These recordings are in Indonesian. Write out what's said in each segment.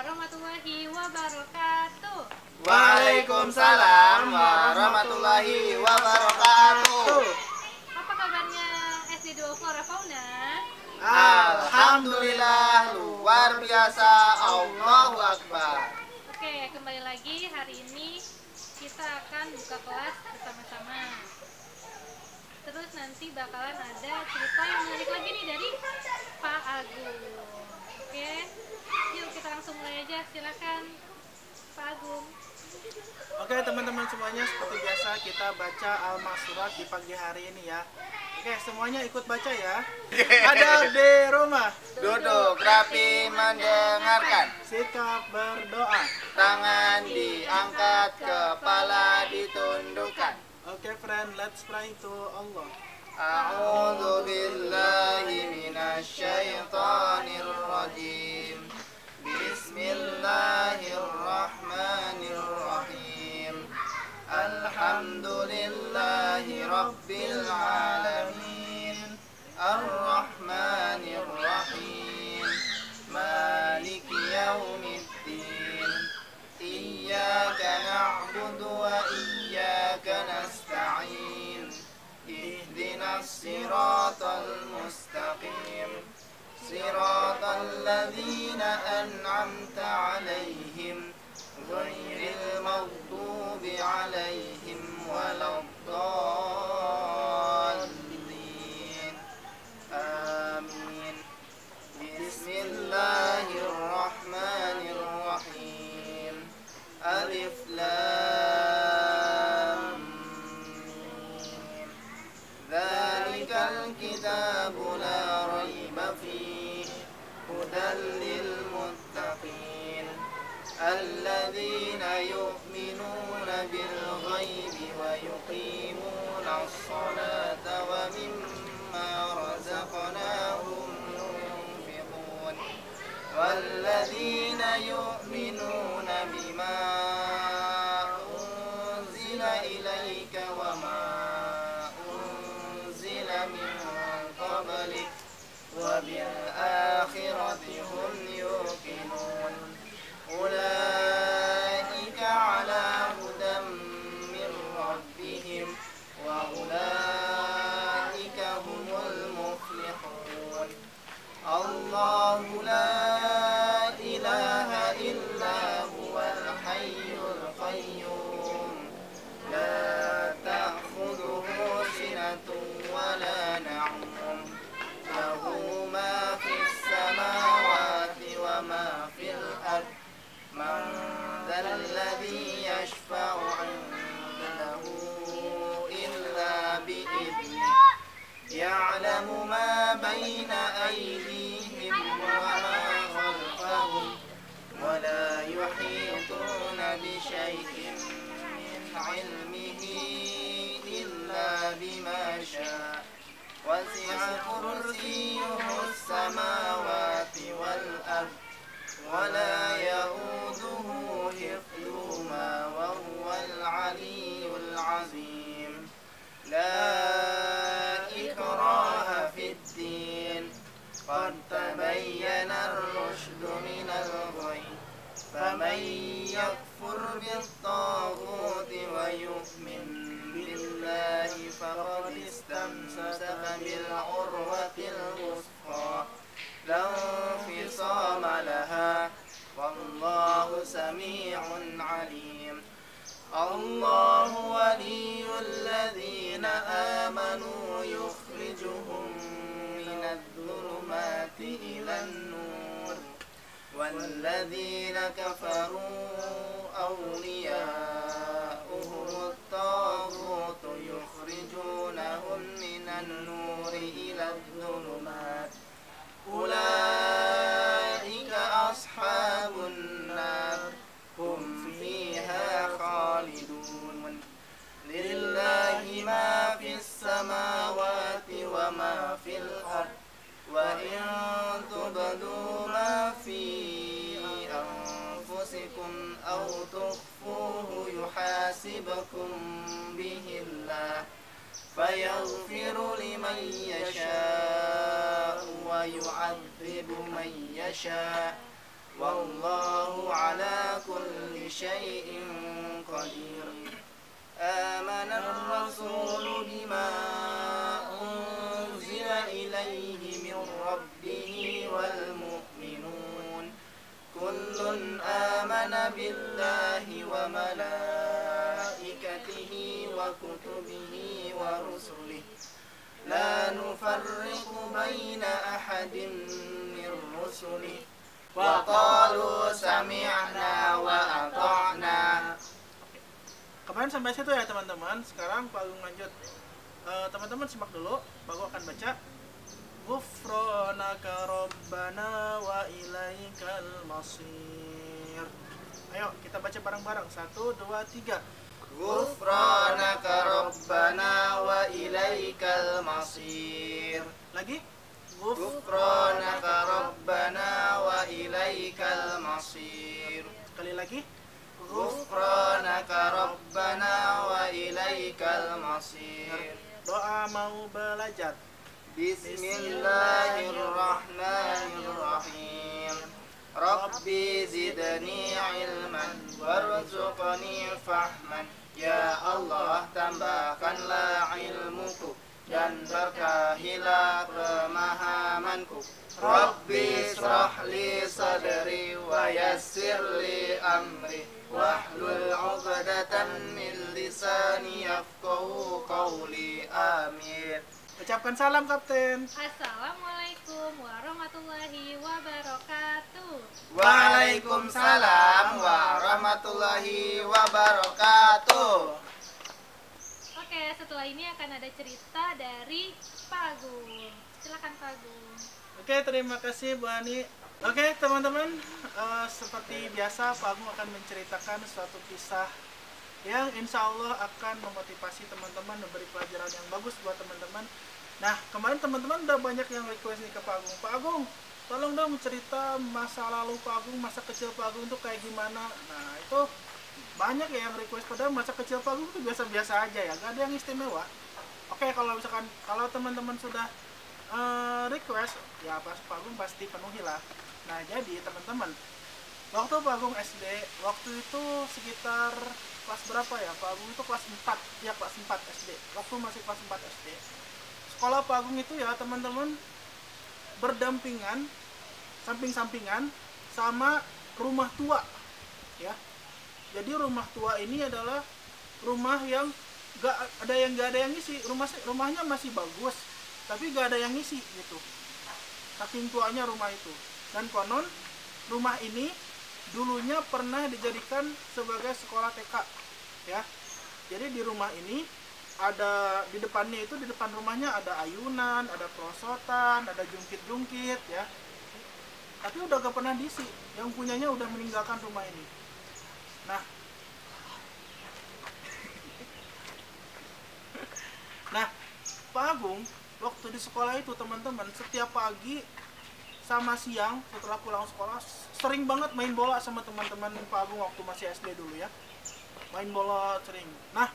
warahmatullahi wabarakatuh. Waalaikumsalam warahmatullahi wabarakatuh. Apa kabarnya SD 2 Flora Fauna? Alhamdulillah, luar biasa, Allahu Akbar. Oke, kembali lagi. Hari ini kita akan buka kelas bersama-sama. Terus nanti bakalan ada cerita yang menarik lagi nih dari Pak Agung. Oke, yuk kita langsung mulai aja. Silakan Pak Agung. Oke teman-teman semuanya, seperti biasa kita baca Al-Masurat di pagi hari ini ya. Oke, semuanya ikut baca ya. Ada di rumah, Duduk rapi mendengarkan, sikap berdoa. tangan diangkat, kepala ditundukkan. Oke friend, let's pray to Allah. A'udzu billahi minasyaitonir rajim. Bismillahirrahmanirrahim. Alhamdulillahi rabbil alamin. Ar-Rahmanir Rahim. Maliki yaumiddin. Iyyaka na'budu wa iyyaka nasta'in. Ihdinas siratal mustaqim. Siratal ladzina an'amta 'alaihim ghairil maghdubi 'alaihim waladdallin. Amin. Bismillahirrahmanirrahim. Alif lam mim. Dzalikal kitabu la raiba fihi hudan lil muttaqin alladzina yu'minuna bil ghaibi wa yuqimuna as-salata wa mimma razaqnahum yunfiqun walladzina yu'minuna bima unzila ilayka wa ma unzila min qablik wa bil akhirati hum yuqinun ulaika ala hudan min rabbihim wa ulaika humul muflihun. Allahu la ilaha illa huwal hayyul qayyum la ta'khudhuhu sinatun wa la nawm lahu ma fis samawati wa ma fil ard man dhal ladzi yashfa'u 'indahu illa bi'idhnihi ya'lamu ma bayna aydihim wa ma khalfahum wa la yuhituna bi shay'in min 'ilmihi illa bima sha'a wasi'a kursiyyuhu as-samawati wal ard wa la ya'uduhu hifdhuhuma wa huwal 'aliyyul 'azim. La ikraha fid din qad tabayyana ar-rushdu minal ghayy faman yakfur bit-taghuti wa yu'min billahi faqad istamsaka bil 'urwatil wuthqa la infisama laha wallahu sami'un 'alim. Allahu waliyyul ladzina amanu yukhrijuhum minadh-dhulumati ilan nur walladzina kafaru awliya'uhumut taghutu yukhrijunahum minan nuri iladh-dhulumat ulaika ashabun nar hum fiha khalidun. Lillahi ma fis samawati wa ma fil ard wa in tubdu ma fi anfusikum aw tukhfuhu yuhasibukum bihi Allah fayaghfiru liman yasha'u wa yu'adzibu man yasha' والله على كل شيء قدير آمن الرسول بما أنزل إليه من ربه والمؤمنون كل آمن بالله وملائكته وكتبه ورسله لا نفرق بين أحد من رسله وقالوا سمعنا وأطعنا. Kemarin sampai situ ya teman-teman. Sekarang Pak Agung lanjut. Teman-teman simak dulu. Pak Agung akan baca. Ghufranaka Rabbana wa ilaikal masir. Ayo kita baca bareng-bareng. 1, 2, 3. Ghufranaka Rabbana wa ilaikal masir. Lagi. Ghufranaka Rabbana wa ilaikal masir. Sekali lagi. Ghufranaka Rabbana wa ilaikal masir. Doa mau belajar. Bismillahirrahmanirrahim. Rabbi zidni ilman warzuqni fahman. Ya Allah, tambahkanlah ilmuku dan berkahilah pemahamanku. Rabbi shrah li sadri wa yassir li amri wahlul 'uqdatam min lisani yafqahu qawli. Amin. Ucapkan salam Kapten. Assalamualaikum warahmatullahi wabarakatuh. Waalaikumsalam warahmatullahi wabarakatuh. Oke, setelah ini akan ada cerita dari Pak Agung. Silakan Pak Agung. Oke, terima kasih Bu Ani. Oke teman-teman, seperti biasa Pak Agung akan menceritakan suatu kisah yang insya Allah akan memotivasi teman-teman, memberi pelajaran yang bagus buat teman-teman. Nah, kemarin teman-teman udah banyak yang request nih ke Pak Agung. Pak Agung, tolong dong cerita masa lalu Pak Agung, masa kecil Pak Agung itu kayak gimana. Nah, itu banyak ya yang request, padahal masa kecil Pak Agung itu biasa-biasa aja ya, gak ada yang istimewa. Oke, kalau misalkan kalau teman-teman sudah request, ya Pak Agung pasti penuhi lah. Nah, jadi teman-teman, waktu Pak Agung SD, waktu itu sekitar kelas berapa ya? Pak Agung itu kelas 4, ya kelas 4 SD. Waktu masih kelas 4 SD. Sekolah Pak Agung itu ya teman-teman berdampingan, samping-sampingan sama rumah tua. Ya. Jadi rumah tua ini adalah rumah yang gak ada yang ngisi. Rumahnya masih bagus, tapi gak ada yang ngisi gitu. Saking tuanya rumah itu. Dan konon rumah ini dulunya pernah dijadikan sebagai sekolah TK ya. Jadi di rumah ini ada di depannya itu, di depan rumahnya ada ayunan, ada perosotan, ada jungkit-jungkit ya. Tapi udah gak pernah diisi. Yang punyanya udah meninggalkan rumah ini. Nah, Pak Agung waktu di sekolah itu teman-teman setiap pagi sama siang setelah pulang sekolah sering banget main bola sama teman-teman Pak Agung waktu masih SD dulu ya. Main bola sering. Nah,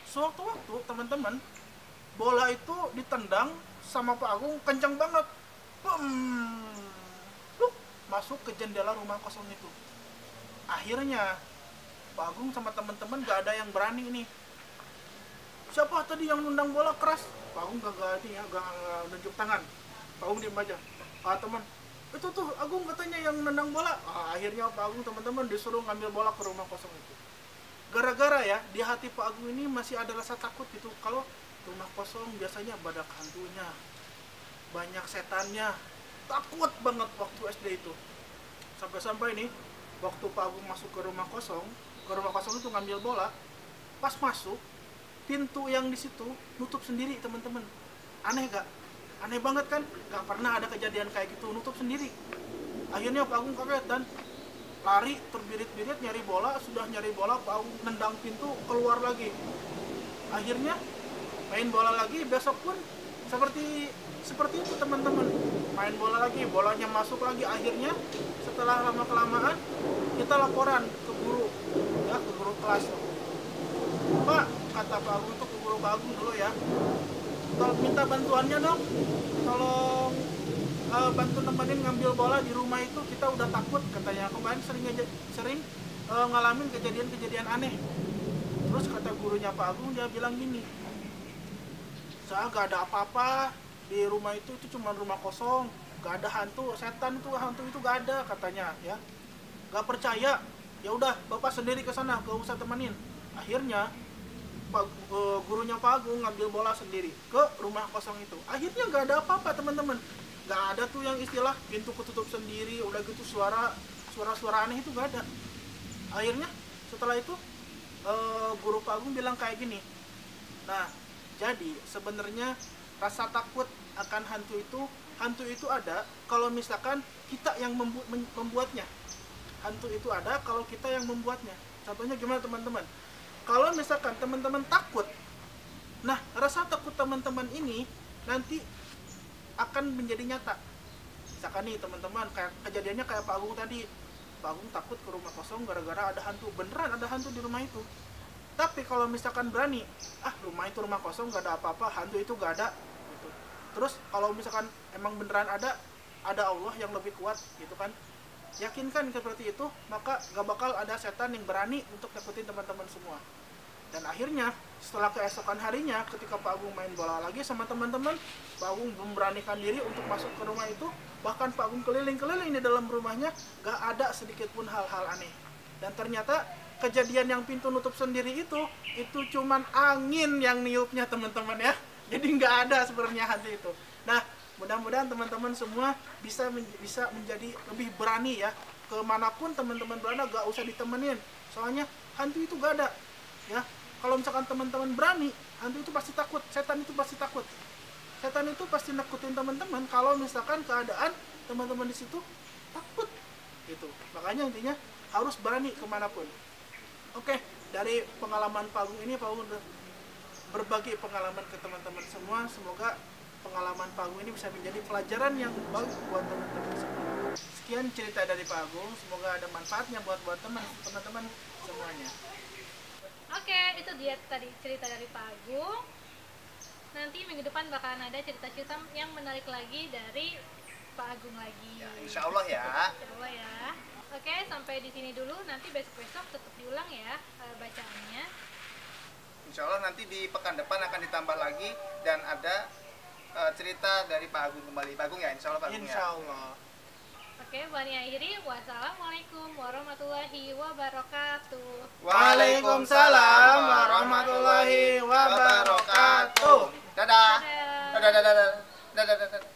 sewaktu-waktu teman-teman bola itu ditendang sama Pak Agung kencang banget. Masuk ke jendela rumah kosong itu. Akhirnya Pak Agung sama teman-teman gak ada yang berani nih. Siapa tadi yang nendang bola keras? Pak Agung gak nunjuk tangan. Pak Agung diem aja. Teman, itu tuh Agung katanya yang nendang bola. Akhirnya Pak Agung teman-teman disuruh ngambil bola ke rumah kosong itu. Gara-gara ya di hati Pak Agung ini masih ada rasa takut gitu. Kalau rumah kosong biasanya banyak hantunya, banyak setannya. Takut banget waktu SD itu. Sampai-sampai nih waktu Pak Agung masuk ke rumah kosong itu ngambil bola. Pas masuk, pintu yang di situ nutup sendiri teman-teman. Aneh gak? Aneh banget kan? Gak pernah ada kejadian kayak gitu, nutup sendiri. Akhirnya Pak Agung kaget dan lari terbirit-birit nyari bola. Sudah nyari bola, Pak Agung nendang pintu, keluar lagi. Akhirnya main bola lagi, besok pun seperti itu teman-teman. Main bola lagi, bolanya masuk lagi. Akhirnya setelah lama-kelamaan kita laporan ke guru, ya ke guru kelas. Pak, kata Pak Agung itu ke guru Pak Agung dulu ya, tolong minta bantuannya dong, tolong bantu nemenin ngambil bola di rumah itu kita udah takut katanya. Kemarin sering ngalamin kejadian-kejadian aneh. Terus kata gurunya Pak Agung, dia bilang gini, saya gak ada apa-apa di rumah itu cuma rumah kosong, gak ada hantu, setan itu hantu itu gak ada katanya ya. Gak percaya, ya udah bapak sendiri ke sana, gak usah temenin. Akhirnya gurunya Pak Agung ngambil bola sendiri ke rumah kosong itu. Akhirnya gak ada apa-apa teman-teman, gak ada tuh yang istilah pintu ketutup sendiri, udah gitu suara-suara aneh itu gak ada. Akhirnya setelah itu guru Pak Agung bilang kayak gini, nah jadi sebenarnya rasa takut akan hantu itu ada kalau misalkan kita yang membuatnya. Hantu itu ada kalau kita yang membuatnya. Contohnya gimana teman-teman? Kalau misalkan teman-teman takut, nah rasa takut teman-teman ini nanti akan menjadi nyata. Misalkan nih teman-teman, kayak kejadiannya kayak Pak Agung tadi. Pak Agung takut ke rumah kosong gara-gara ada hantu. Beneran ada hantu di rumah itu. Tapi kalau misalkan berani, rumah itu rumah kosong, gak ada apa-apa, hantu itu gak ada gitu. Terus kalau misalkan emang beneran ada Allah yang lebih kuat gitu kan, yakinkan seperti itu, maka gak bakal ada setan yang berani untuk takutin teman-teman semua. Dan akhirnya setelah keesokan harinya ketika Pak Agung main bola lagi sama teman-teman, Pak Agung memberanikan diri untuk masuk ke rumah itu. Bahkan Pak Agung keliling-keliling di dalam rumahnya, gak ada sedikit pun hal-hal aneh. Dan ternyata kejadian yang pintu nutup sendiri itu cuman angin yang niupnya teman-teman ya. Jadi nggak ada sebenarnya hantu itu. Nah, mudah-mudahan teman-teman semua bisa menjadi lebih berani ya. Kemanapun teman-teman berada, gak usah ditemenin. Soalnya hantu itu gak ada ya. Kalau misalkan teman-teman berani, hantu itu pasti takut, setan itu pasti takut. Setan itu pasti nakutin teman-teman kalau misalkan keadaan teman-teman di situ takut gitu. Makanya intinya harus berani kemanapun. Oke, dari pengalaman Pak Agung ini, Pak Agung berbagi pengalaman ke teman-teman semua. Semoga pengalaman Pak Agung ini bisa menjadi pelajaran yang baik buat teman-teman semua. Sekian cerita dari Pak Agung, semoga ada manfaatnya buat teman-teman semuanya. Oke, itu dia tadi cerita dari Pak Agung. Nanti minggu depan bakalan ada cerita-cerita yang menarik lagi dari Pak Agung lagi. Ya, insya Allah ya. Insya Allah ya. Oke, sampai di sini dulu. Nanti besok-besok tetap diulang ya bacaannya. Insya Allah nanti di pekan depan akan ditambah lagi dan ada cerita dari Pak Agung kembali. Pak Agung ya, insya Allah Pak Agung ya. Insya Allah. Oke, Bani akhiri. Wassalamualaikum warahmatullahi wabarakatuh. Waalaikumsalam warahmatullahi wabarakatuh. Dadah. Dadah. Dadah. Dadah. Dadah. Dadah.